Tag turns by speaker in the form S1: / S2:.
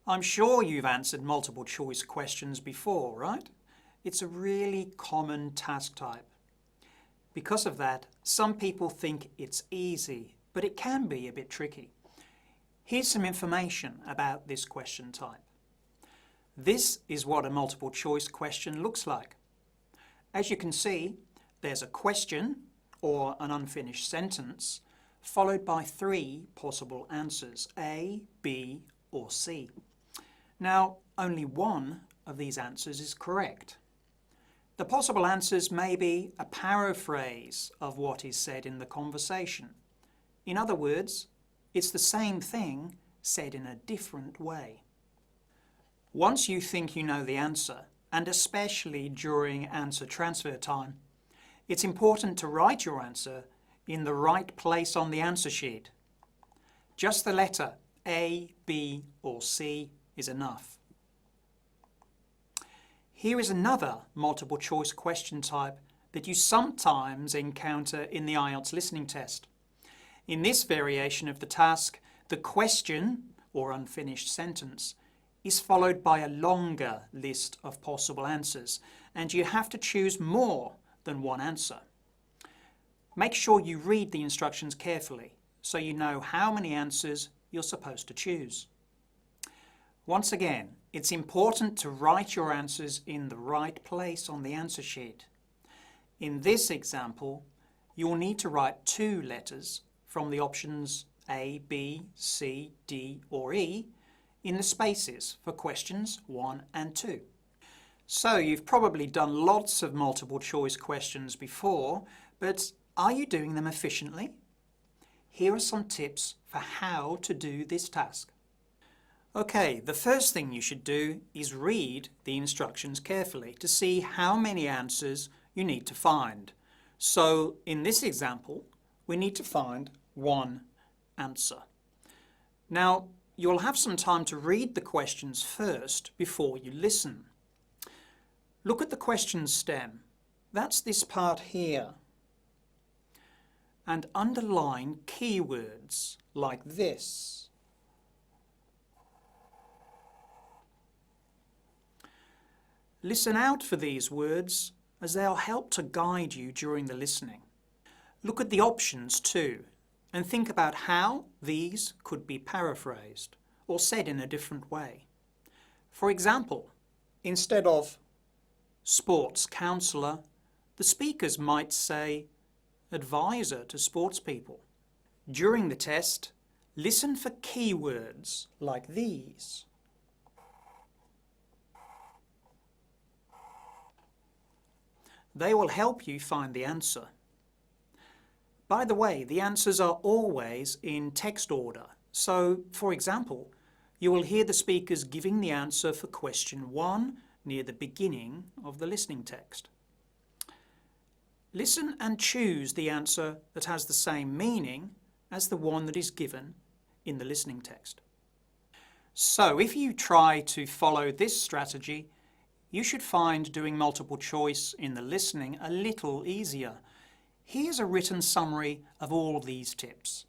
S1: I'm sure you've answered multiple choice questions before, right? It's a really common task type. Because of that, some people think it's easy, but it can be a bit tricky. Here's some information about this question type. This is what a multiple choice question looks like. As you can see, there's a question or an unfinished sentence followed by 3 possible answers, A, B or C. Now, only one of these answers is correct. The possible answers may be a paraphrase of what is said in the conversation. In other words, it's the same thing said in a different way. Once you think you know the answer, and especially during answer transfer time, it's important to write your answer in the right place on the answer sheet. Just the letter A, B or C is enough. Here is another multiple choice question type that you sometimes encounter in the IELTS listening test. In this variation of the task, the question, or unfinished sentence, is followed by a longer list of possible answers, and you have to choose more than one answer. Make sure you read the instructions carefully so you know how many answers you're supposed to choose. Once again, it's important to write your answers in the right place on the answer sheet. In this example, you will need to write 2 letters from the options A, B, C, D or E in the spaces for questions 1 and 2. So you've probably done lots of multiple choice questions before, but are you doing them efficiently? Here are some tips for how to do this task. Okay, the first thing you should do is read the instructions carefully to see how many answers you need to find. So in this example, we need to find 1 answer. Now, you'll have some time to read the questions first before you listen. Look at the question stem. That's this part here. And underline keywords like this. Listen out for these words as they'll help to guide you during the listening. Look at the options too and think about how these could be paraphrased or said in a different way. For example, instead of sports counsellor, the speakers might say advisor to sports people. During the test, listen for keywords like these. They will help you find the answer. By the way, the answers are always in text order. So, for example, you will hear the speakers giving the answer for question 1 near the beginning of the listening text. Listen and choose the answer that has the same meaning as the one that is given in the listening text. So, if you try to follow this strategy, you should find doing multiple choice in the listening a little easier. Here's a written summary of all these tips.